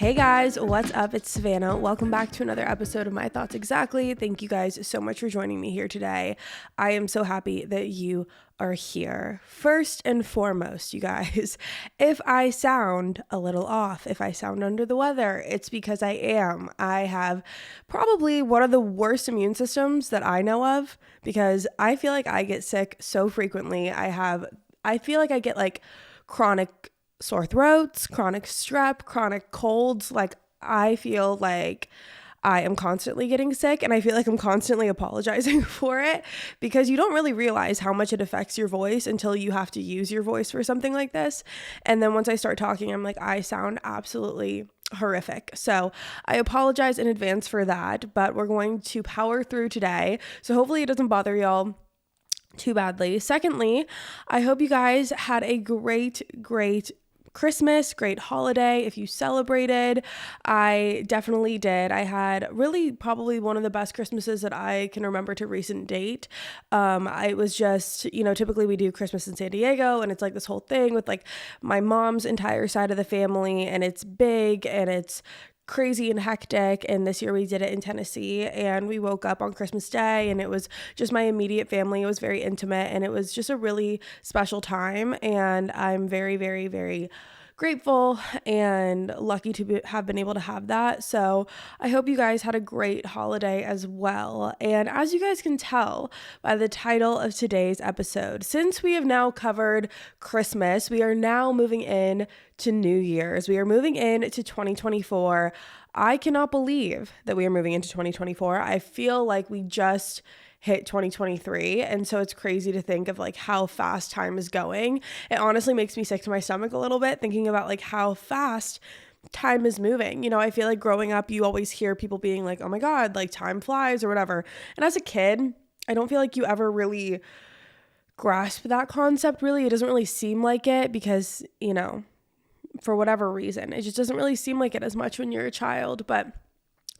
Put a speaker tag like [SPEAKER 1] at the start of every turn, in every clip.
[SPEAKER 1] Hey guys, what's up? It's Savannah. Welcome back to another episode of My Thoughts Exactly. Thank you guys so much for joining me here today. I am so happy that you are here. First and foremost, you guys, if I sound a little off, if I sound under the weather, it's because I am. I have probably one of the worst immune systems that I know of because I feel like I get sick so frequently. I feel like I get like chronic sore throats, chronic strep, chronic colds. Like I feel like I am constantly getting sick and I feel like I'm constantly apologizing for it because you don't really realize how much it affects your voice until you have to use your voice for something like this. And then once I start talking, I'm like, I sound absolutely horrific. So I apologize in advance for that, but we're going to power through today. So hopefully it doesn't bother y'all too badly. Secondly, I hope you guys had a great Christmas, great holiday. If you celebrated, I definitely did. I had really probably one of the best Christmases that I can remember to recent date. I was just, typically we do Christmas in San Diego and it's like this whole thing with like my mom's entire side of the family and it's big and it's crazy and hectic. And this year we did it in Tennessee and we woke up on Christmas Day and it was just my immediate family. It was very intimate and it was just a really special time. And I'm very, very, very grateful and lucky to have been able to have that. So I hope you guys had a great holiday as well. And as you guys can tell by the title of today's episode, since we have now covered Christmas, we are now moving in to New Year's. We are moving into 2024. I cannot believe that we are moving into 2024. I feel like we just hit 2023. And so it's crazy to think of like how fast time is going. It honestly makes me sick to my stomach a little bit thinking about like how fast time is moving. I feel like growing up, you always hear people being like, oh my God, like time flies or whatever. And as a kid, I don't feel like you ever really grasp that concept really. It doesn't really seem like it because, for whatever reason, it just doesn't really seem like it as much when you're a child. But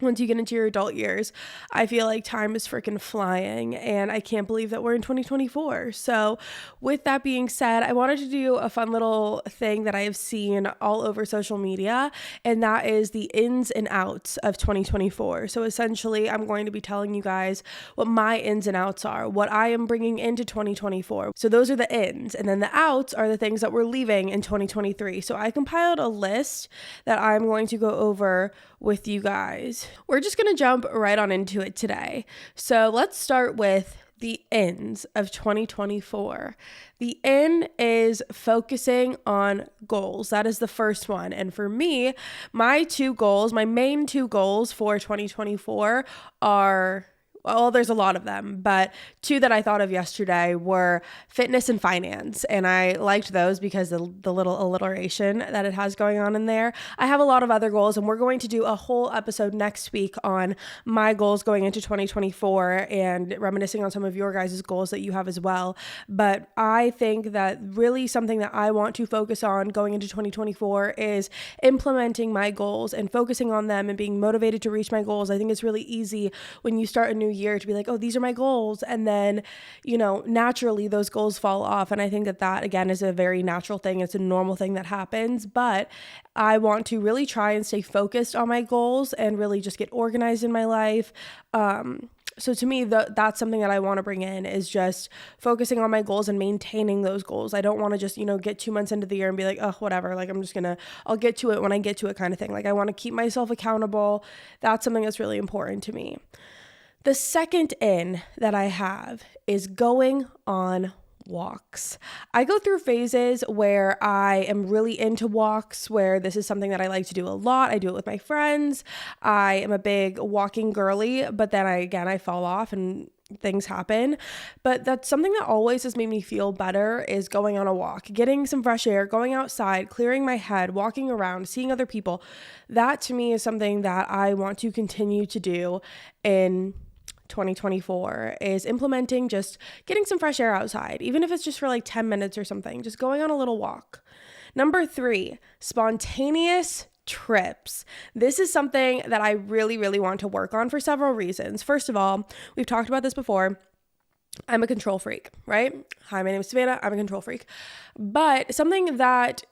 [SPEAKER 1] once you get into your adult years, I feel like time is freaking flying and I can't believe that we're in 2024. So with that being said, I wanted to do a fun little thing that I have seen all over social media, and that is the ins and outs of 2024. So essentially, I'm going to be telling you guys what my ins and outs are, what I am bringing into 2024. So those are the ins, and then the outs are the things that we're leaving in 2023. So I compiled a list that I'm going to go over with you guys. We're just going to jump right on into it today. So let's start with the ends of 2024. The in is focusing on goals. That is the first one. And for me, my main two goals for 2024 are, well, there's a lot of them, but two that I thought of yesterday were fitness and finance. And I liked those because the little alliteration that it has going on in there. I have a lot of other goals, and we're going to do a whole episode next week on my goals going into 2024 and reminiscing on some of your guys' goals that you have as well. But I think that really something that I want to focus on going into 2024 is implementing my goals and focusing on them and being motivated to reach my goals. I think it's really easy when you start a new year to be like, oh, these are my goals. And then, naturally those goals fall off. And I think that again is a very natural thing. It's a normal thing that happens, but I want to really try and stay focused on my goals and really just get organized in my life. So to me, that's something that I want to bring in is just focusing on my goals and maintaining those goals. I don't want to just, get 2 months into the year and be like, oh, whatever. Like, I'll get to it when I get to it kind of thing. Like, I want to keep myself accountable. That's something that's really important to me. The second in that I have is going on walks. I go through phases where I am really into walks, where this is something that I like to do a lot. I do it with my friends. I am a big walking girly, but then I fall off and things happen. But that's something that always has made me feel better is going on a walk, getting some fresh air, going outside, clearing my head, walking around, seeing other people. That to me is something that I want to continue to do in 2024 is implementing just getting some fresh air outside, even if it's just for like 10 minutes or something, just going on a little walk. Number 3, spontaneous trips. This is something that I really, really want to work on for several reasons. First of all, we've talked about this before. I'm a control freak, right? Hi, my name is Savannah. I'm a control freak. But something that,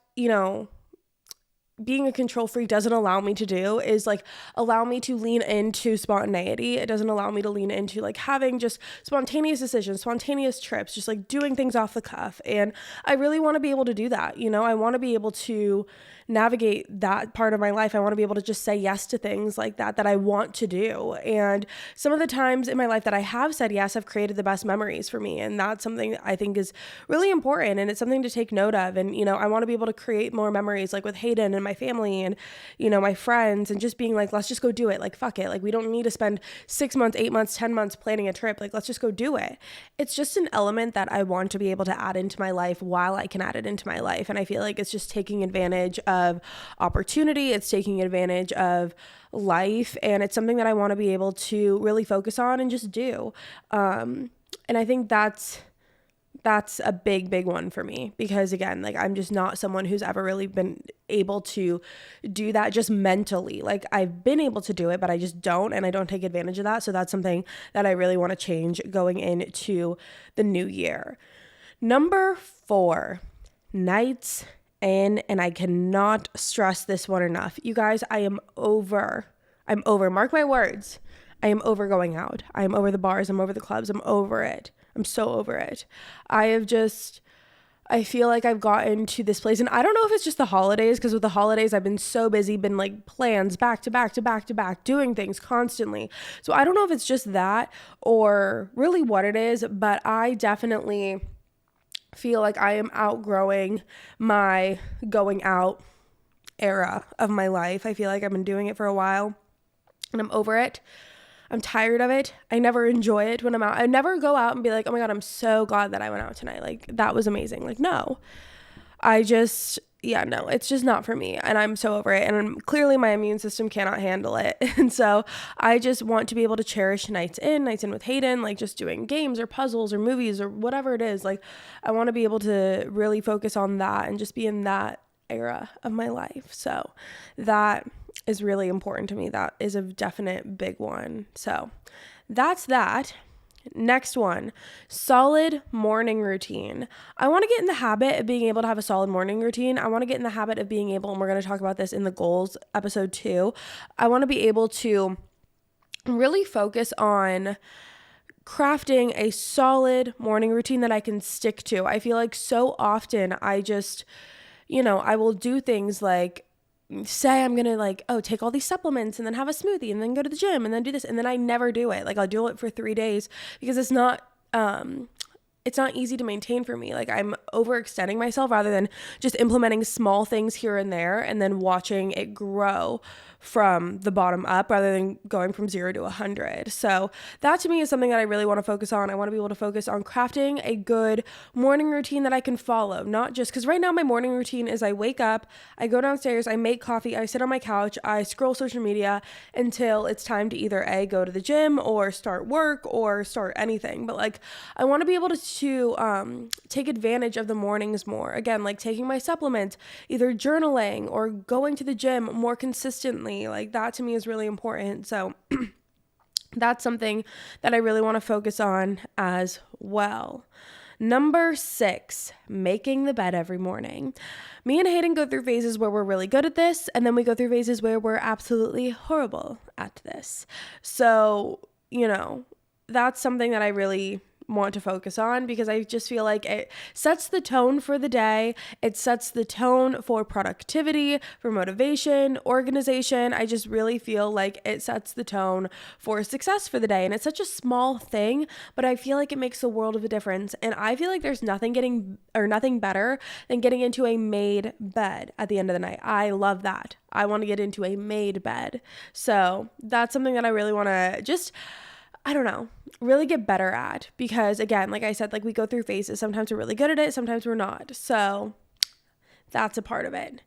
[SPEAKER 1] being a control freak doesn't allow me to do is like allow me to lean into spontaneity. It doesn't allow me to lean into like having just spontaneous decisions, spontaneous trips, just like doing things off the cuff. And I really want to be able to do that. You know, I want to be able to navigate that part of my life. I want to be able to just say yes to things like that I want to do. And some of the times in my life that I have said yes have created the best memories for me. And that's something I think is really important. And it's something to take note of. And, you know, I want to be able to create more memories like with Hayden and my family and, you know, my friends, and just being like, let's just go do it. Like, fuck it. Like, we don't need to spend 6 months, 8 months, 10 months planning a trip. Like, let's just go do it. It's just an element that I want to be able to add into my life while I can add it into my life. And I feel like it's just taking advantage of opportunity. It's taking advantage of life. And it's something that I want to be able to really focus on and just do. And I think that's a big one for me, because again, like, I'm just not someone who's ever really been able to do that just mentally. Like, I've been able to do it, but I just don't, and I don't take advantage of that. So that's something that I really want to change going into the new year. Number 4, nights in, and I cannot stress this one enough. You guys, I'm over, mark my words. I am over going out. I am over the bars. I'm over the clubs. I'm over it. I'm so over it. I feel like I've gotten to this place, and I don't know if it's just the holidays, because with the holidays, I've been so busy, been like plans back to back to back to back, doing things constantly. So I don't know if it's just that or really what it is, but I definitely feel like I am outgrowing my going out era of my life. I feel like I've been doing it for a while and I'm over it. I'm tired of it. I never enjoy it when I'm out. I never go out and be like, oh my God, I'm so glad that I went out tonight. Like, that was amazing. Like, no, no, it's just not for me. And I'm so over it. And clearly my immune system cannot handle it. And so I just want to be able to cherish nights in with Hayden, like just doing games or puzzles or movies or whatever it is. Like, I want to be able to really focus on that and just be in that era of my life. So that is really important to me. That is a definite big one. So that's that. Next one, solid morning routine. I want to get in the habit of being able to have a solid morning routine. I want to get in the habit of being able, and we're going to talk about this in the goals episode 2. I want to be able to really focus on crafting a solid morning routine that I can stick to. I feel like so often I just, I will do things like, say I'm gonna take all these supplements and then have a smoothie and then go to the gym and then do this, and then I never do it. Like, I'll do it for 3 days because it's not easy to maintain for me. Like, I'm overextending myself rather than just implementing small things here and there and then watching it grow from the bottom up rather than going from 0 to 100. So that to me is something that I really want to focus on. I want to be able to focus on crafting a good morning routine that I can follow, not just because right now my morning routine is I wake up, I go downstairs, I make coffee, I sit on my couch, I scroll social media until it's time to either go to the gym or start work or start anything. But like, I want to be able to take advantage of the mornings more. Again, like taking my supplements, either journaling or going to the gym more consistently. Like, that to me is really important. So that's something that I really want to focus on as well. Number 6, making the bed every morning. Me and Hayden go through phases where we're really good at this, and then we go through phases where we're absolutely horrible at this. So, that's something that I really want to focus on, because I just feel like it sets the tone for the day. It sets the tone for productivity, for motivation, organization. I just really feel like it sets the tone for success for the day. And it's such a small thing, but I feel like it makes a world of a difference. And I feel like there's nothing better than getting into a made bed at the end of the night. I love that. I want to get into a made bed. So that's something that I really want to just, really get better at, because again, like I said, like we go through phases. Sometimes we're really good at it. Sometimes we're not. So that's a part of it.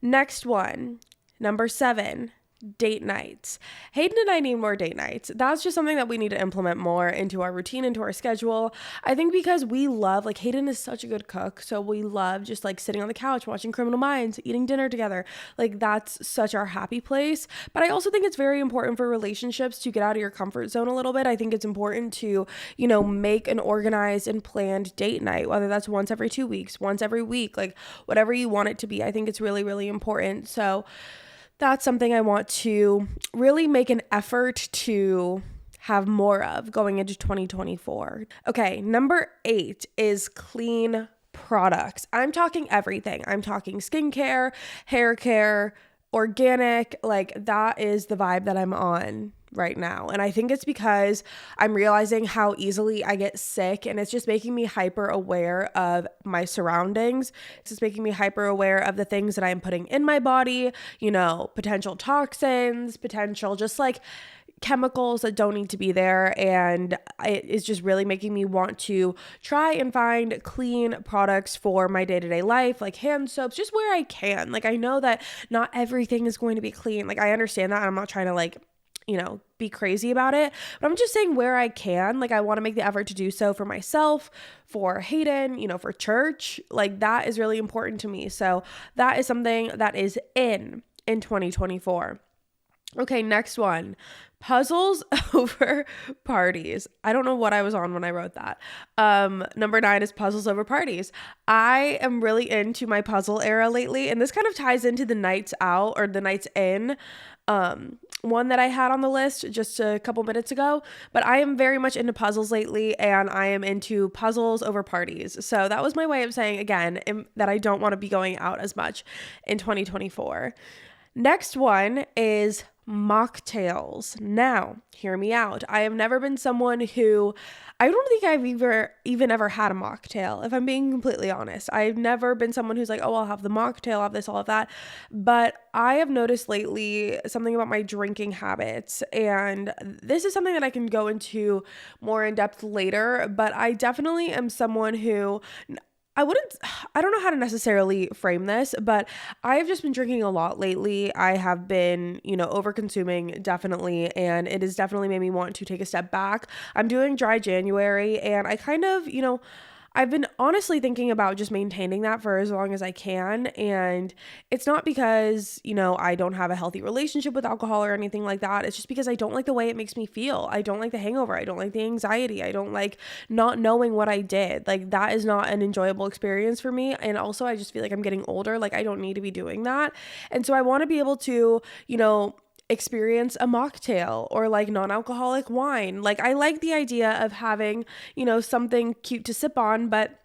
[SPEAKER 1] Next one, number 7, date nights. Hayden and I need more date nights. That's just something that we need to implement more into our routine, into our schedule. I think because we love, like, Hayden is such a good cook, so we love just like sitting on the couch watching Criminal Minds, eating dinner together. Like, that's such our happy place. But I also think it's very important for relationships to get out of your comfort zone a little bit. I think it's important to, make an organized and planned date night, whether that's once every 2 weeks, once every week, like whatever you want it to be. I think it's really, really important. So that's something I want to really make an effort to have more of going into 2024. Okay, number 8 is clean products. I'm talking everything. I'm talking skincare, hair care, organic. Like, that is the vibe that I'm on right now. And I think it's because I'm realizing how easily I get sick, and it's just making me hyper aware of my surroundings. It's just making me hyper aware of the things that I'm putting in my body, potential toxins, potential just like chemicals that don't need to be there. And it is just really making me want to try and find clean products for my day-to-day life, like hand soaps, just where I can. Like, I know that not everything is going to be clean. Like, I understand that. I'm not trying to be crazy about it, but I'm just saying where I can. Like, I want to make the effort to do so for myself, for Hayden, for church. Like, that is really important to me. So that is something that is in 2024. Okay, next one. Puzzles over parties. I don't know what I was on when I wrote that. Number 9 is puzzles over parties. I am really into my puzzle era lately, and this kind of ties into the nights out or the nights in one that I had on the list just a couple minutes ago. But I am very much into puzzles lately, and I am into puzzles over parties. So that was my way of saying, again, that I don't want to be going out as much in 2024. Next one is mocktails. Now, hear me out. I have never been someone who, I don't think I've even ever had a mocktail, if I'm being completely honest. I've never been someone who's like, oh, I'll have the mocktail, I'll have this, all of that. But I have noticed lately something about my drinking habits, and this is something that I can go into more in depth later, but I definitely am someone who, I don't know how to necessarily frame this, but I have just been drinking a lot lately. I have been, over consuming, definitely, and it has definitely made me want to take a step back. I'm doing dry January, and I kind of, I've been honestly thinking about just maintaining that for as long as I can. And it's not because, I don't have a healthy relationship with alcohol or anything like that. It's just because I don't like the way it makes me feel. I don't like the hangover. I don't like the anxiety. I don't like not knowing what I did. Like, that is not an enjoyable experience for me. And also, I just feel like I'm getting older. Like, I don't need to be doing that. And so I want to be able to, experience a mocktail or like non-alcoholic wine. Like, I like the idea of having, something cute to sip on, but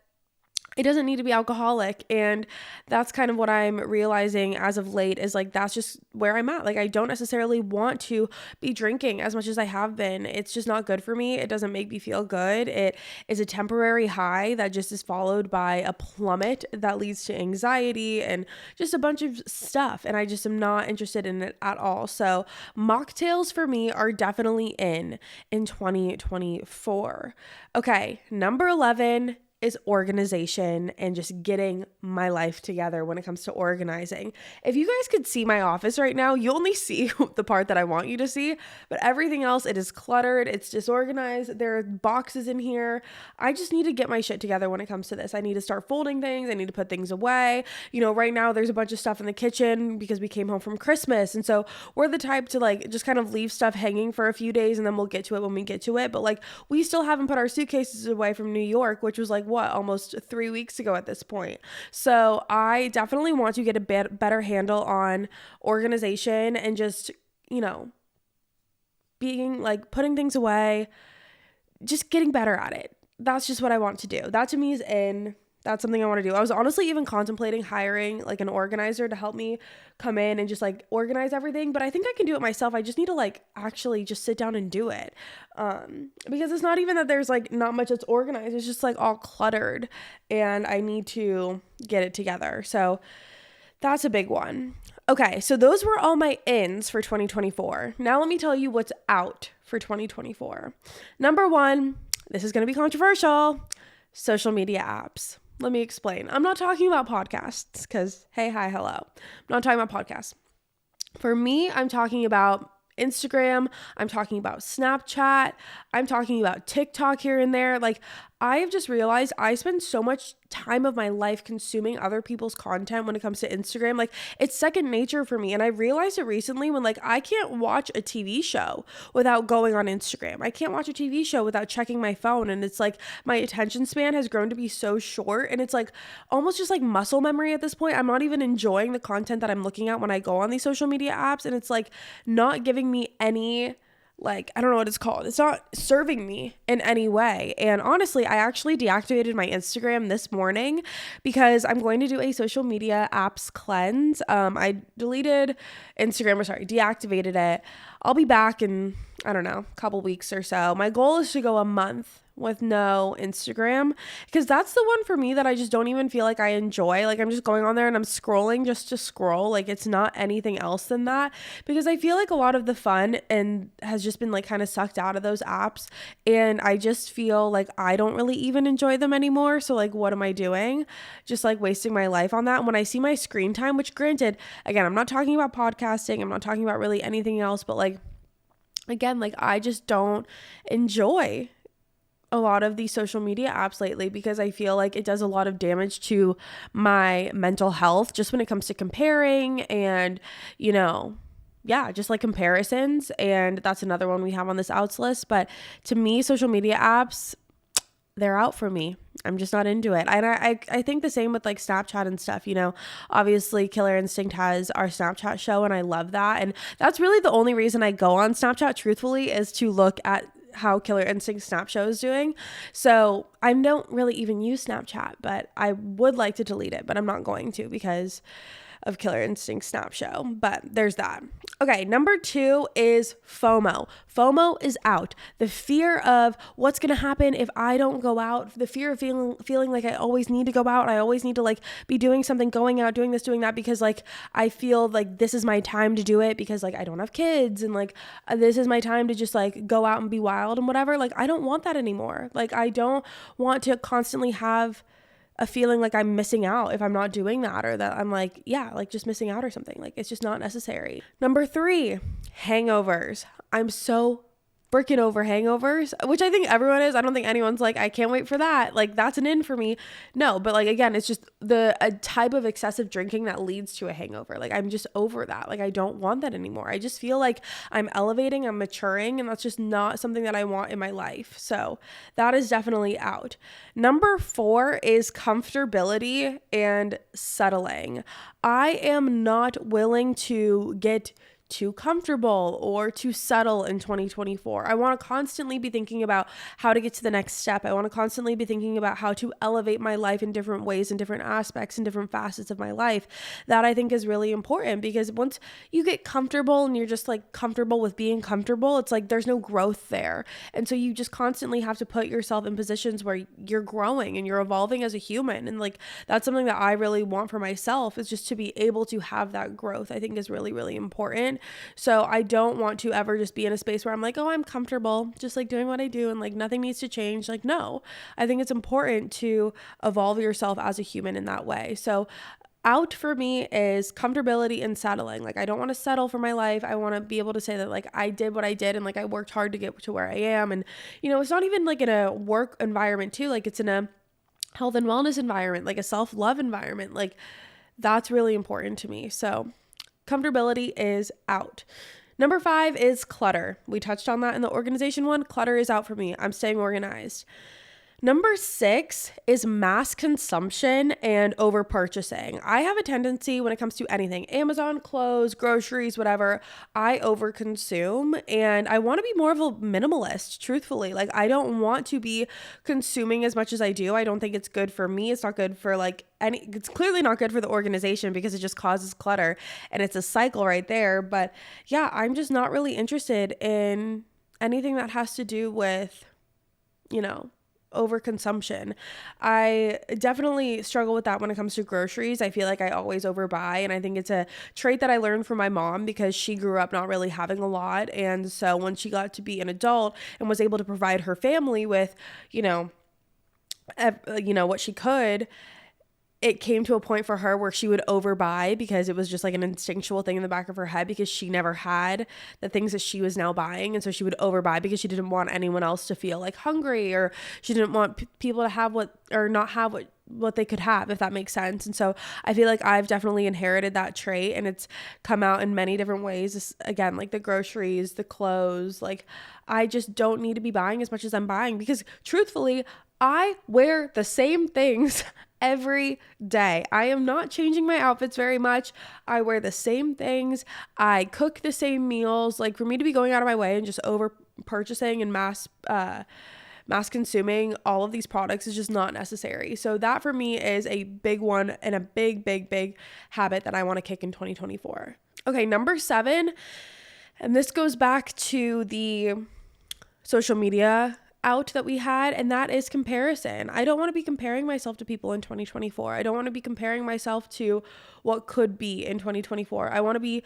[SPEAKER 1] it doesn't need to be alcoholic. And that's kind of what I'm realizing as of late, is like, that's just where I'm at. Like, I don't necessarily want to be drinking as much as I have been. It's just not good for me. It doesn't make me feel good. It is a temporary high that just is followed by a plummet that leads to anxiety and just a bunch of stuff. And I just am not interested in it at all. So mocktails for me are definitely in 2024. Okay, number 11 is organization and just getting my life together when it comes to organizing. If you guys could see my office right now, you only see the part that I want you to see, but everything else, it is cluttered, it's disorganized, there are boxes in here. I just need to get my shit together when it comes to this. I need to start folding things, I need to put things away. Right now there's a bunch of stuff in the kitchen because we came home from Christmas, and so we're the type to like just kind of leave stuff hanging for a few days and then we'll get to it when we get to it. But like, we still haven't put our suitcases away from New York, which was like almost 3 weeks ago at this point. So I definitely want to get a better handle on organization and just, being like putting things away, just getting better at it. That's just what I want to do. That to me is that's something I want to do. I was honestly even contemplating hiring like an organizer to help me come in and just like organize everything, but I think I can do it myself. I just need to like actually just sit down and do it. Because it's not even that there's like not much that's organized. It's just like all cluttered and I need to get it together. So that's a big one. Okay, so those were all my ins for 2024. Now let me tell you what's out for 2024. Number 1, this is going to be controversial, social media apps. Let me explain. I'm not talking about podcasts because, hey, hi, hello. I'm not talking about podcasts. For me, I'm talking about Instagram, I'm talking about Snapchat, I'm talking about TikTok here and there. Like, I've just realized I spend so much time of my life consuming other people's content when it comes to Instagram. Like, it's second nature for me. And I realized it recently when, like, I can't watch a TV show without going on Instagram. I can't watch a TV show without checking my phone. And it's like my attention span has grown to be so short. And it's like almost just like muscle memory at this point. I'm not even enjoying the content that I'm looking at when I go on these social media apps. And it's like not giving me any, like, I don't know what it's called. It's not serving me in any way. And honestly, I actually deactivated my Instagram this morning because I'm going to do a social media apps cleanse. I deleted Instagram, deactivated it. I'll be back in, I don't know, a couple weeks or so. My goal is to go a month with no Instagram, because that's the one for me that I just don't even feel like I enjoy. Like, I'm just going on there and I'm scrolling just to scroll. Like, it's not anything else than that, because I feel like a lot of the fun and has just been like kind of sucked out of those apps, and I just feel like I don't really even enjoy them anymore. So like, what am I doing? Just like wasting my life on that. And when I see my screen time, which granted, again, I'm not talking about podcasting, I'm not talking about really anything else, but like, again, like, I just don't enjoy a lot of these social media apps lately, because I feel like it does a lot of damage to my mental health just when it comes to comparing and, just like comparisons. And that's another one we have on this outs list. But to me, social media apps, they're out for me. I'm just not into it. And I think the same with like Snapchat and stuff, obviously Killer Instinct has our Snapchat show and I love that. And that's really the only reason I go on Snapchat, truthfully, is to look at how Killer Instinct Snap Show is doing. So I don't really even use Snapchat, but I would like to delete it, but I'm not going to because of Killer Instinct Snap Show. But there's that. Okay, number 2 is FOMO. FOMO is out. The fear of what's going to happen if I don't go out. The fear of feeling like I always need to go out. I always need to like be doing something, going out, doing this, doing that, because like I feel like this is my time to do it, because like I don't have kids, and like this is my time to just like go out and be wild and whatever. Like, I don't want that anymore. Like, I don't want to constantly have a feeling like I'm missing out if I'm not doing that, or that I'm like, just missing out or something. Like, it's just not necessary. Number 3, hangovers. I'm so freaking over hangovers, which I think everyone is. I don't think anyone's like, I can't wait for that. Like, that's an in for me. No, but like, again, it's just a type of excessive drinking that leads to a hangover. Like, I'm just over that. Like, I don't want that anymore. I just feel like I'm elevating, I'm maturing, and that's just not something that I want in my life. So that is definitely out. Number 4 is comfortability and settling. I am not willing to get too comfortable or to settle in 2024. I want to constantly be thinking about how to get to the next step. I want to constantly be thinking about how to elevate my life in different ways, in different aspects, in different facets of my life. That I think is really important, because once you get comfortable and you're just like comfortable with being comfortable, it's like there's no growth there. And so you just constantly have to put yourself in positions where you're growing and you're evolving as a human. And like, that's something that I really want for myself, is just to be able to have that growth. I think is really, really important. So I don't want to ever just be in a space where I'm like, oh, I'm comfortable just like doing what I do and like nothing needs to change. Like, no, I think it's important to evolve yourself as a human in that way. So out for me is comfortability and settling. Like, I don't want to settle for my life. I want to be able to say that like I did what I did and like I worked hard to get to where I am. And it's not even like in a work environment too. Like, it's in a health and wellness environment, like a self-love environment. Like, that's really important to me. So comfortability is out. Number 5 is clutter. We touched on that in the organization one. Clutter is out for me. I'm staying organized. Number 6 is mass consumption and over purchasing. I have a tendency when it comes to anything, Amazon, clothes, groceries, whatever, I over consume, and I want to be more of a minimalist, truthfully. Like, I don't want to be consuming as much as I do. I don't think it's good for me. It's not good for like it's clearly not good for the organization, because it just causes clutter and it's a cycle right there. But yeah, I'm just not really interested in anything that has to do with, overconsumption. I definitely struggle with that when it comes to groceries. I feel like I always overbuy, and I think it's a trait that I learned from my mom, because she grew up not really having a lot. And so when she got to be an adult and was able to provide her family with, what she could, it came to a point for her where she would overbuy because it was just like an instinctual thing in the back of her head because she never had the things that she was now buying. And so she would overbuy because she didn't want anyone else to feel like hungry, or she didn't want people to have not have what they could have, if that makes sense. And so I feel like I've definitely inherited that trait, and it's come out in many different ways. Again, like the groceries, the clothes, like I just don't need to be buying as much as I'm buying because truthfully, I wear the same things every day. I am not changing my outfits very much. I wear the same things. I cook the same meals. Like for me to be going out of my way and just over purchasing and mass consuming all of these products is just not necessary. So that for me is a big one and a big habit that I want to kick in 2024. Okay, number 7, and this goes back to the social media out that we had, and that is comparison. I don't want to be comparing myself to people in 2024. I don't want to be comparing myself to what could be in 2024. I want to be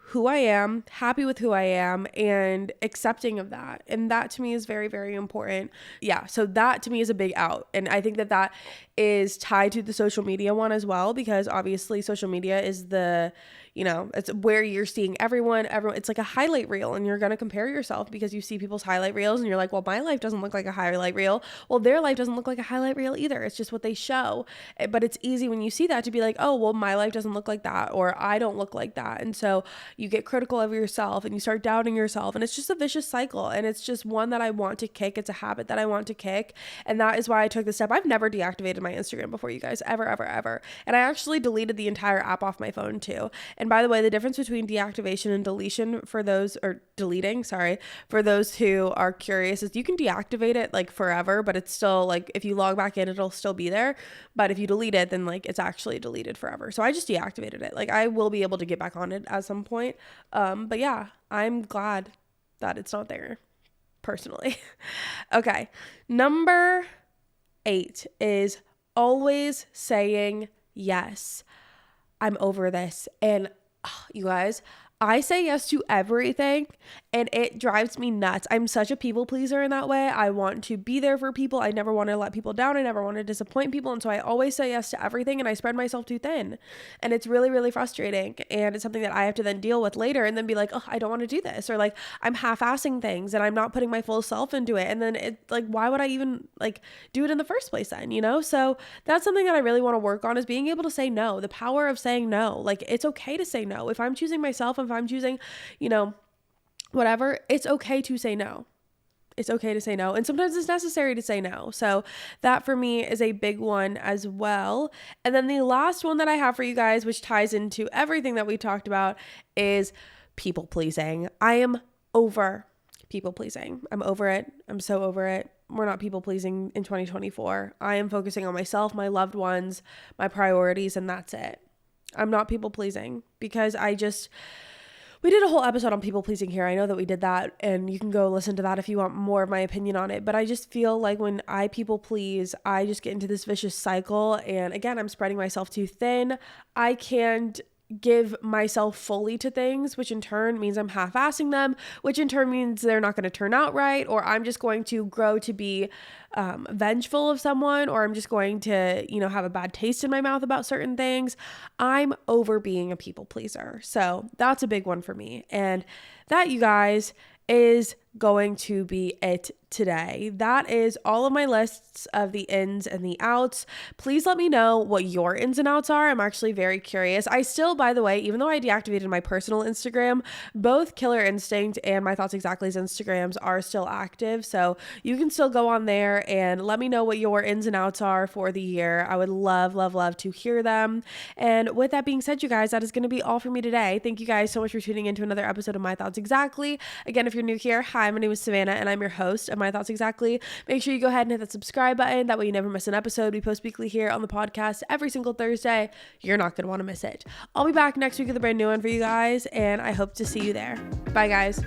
[SPEAKER 1] who I am, happy with who I am, and accepting of that. And that to me is very, very important. Yeah, so that to me is a big out. And I think that is tied to the social media one as well, because obviously social media is it's where you're seeing everyone, it's like a highlight reel, and you're going to compare yourself because you see people's highlight reels and you're like, well, my life doesn't look like a highlight reel. Well, their life doesn't look like a highlight reel either. It's just what they show. But it's easy when you see that to be like, oh, well, my life doesn't look like that, or I don't look like that. And so you get critical of yourself and you start doubting yourself, and it's just a vicious cycle. And it's just one that I want to kick. It's a habit that I want to kick. And that is why I took the step. I've never deactivated my Instagram before, you guys, ever. And I actually deleted the entire app off my phone too. And by the way, the difference between deactivation and deleting, for those who are curious, is you can deactivate it like forever, but it's still like, if you log back in, it'll still be there. But if you delete it, then like it's actually deleted forever. So I just deactivated it. Like I will be able to get back on it at some point. But yeah, I'm glad that it's not there personally. Okay. Number 8 is always saying yes. I'm over this. And you guys, I say yes to everything, and it drives me nuts. I'm such a people pleaser in that way. I want to be there for people. I never want to let people down. I never want to disappoint people. And so I always say yes to everything, and I spread myself too thin. And it's really, really frustrating. And it's something that I have to then deal with later and then be like, oh, I don't want to do this. Or like I'm half-assing things and I'm not putting my full self into it. And then it's like, why would I even like do it in the first place then, So that's something that I really want to work on, is being able to say no, the power of saying no. Like it's okay to say no. If I'm choosing myself, if I'm choosing, whatever, it's okay to say no. It's okay to say no. And sometimes it's necessary to say no. So that for me is a big one as well. And then the last one that I have for you guys, which ties into everything that we talked about, is people pleasing. I am over people pleasing. I'm over it. I'm so over it. We're not people pleasing in 2024. I am focusing on myself, my loved ones, my priorities, and that's it. I'm not people pleasing because we did a whole episode on people pleasing here. I know that we did that, and you can go listen to that if you want more of my opinion on it. But I just feel like when I people please, I just get into this vicious cycle. And again, I'm spreading myself too thin. I can't give myself fully to things, which in turn means I'm half-assing them, which in turn means they're not going to turn out right, or I'm just going to grow to be vengeful of someone, or I'm just going to, have a bad taste in my mouth about certain things. I'm over being a people pleaser. So that's a big one for me. And that, you guys, is going to be it today. That is all of my lists of the ins and the outs. Please let me know what your ins and outs are. I'm actually very curious. I still, by the way, even though I deactivated my personal Instagram, both Killer Instinct and My Thoughts Exactly's Instagrams are still active. So you can still go on there and let me know what your ins and outs are for the year. I would love, love, love to hear them. And with that being said, you guys, that is going to be all for me today. Thank you guys so much for tuning into another episode of My Thoughts Exactly. Again, if you're new here, hi, my name is Savannah, and I'm your host of My Thoughts Exactly. Make sure you go ahead and hit that subscribe button. That way you never miss an episode. We post weekly here on the podcast every single Thursday. You're not going to want to miss it. I'll be back next week with a brand new one for you guys, and I hope to see you there. Bye, guys.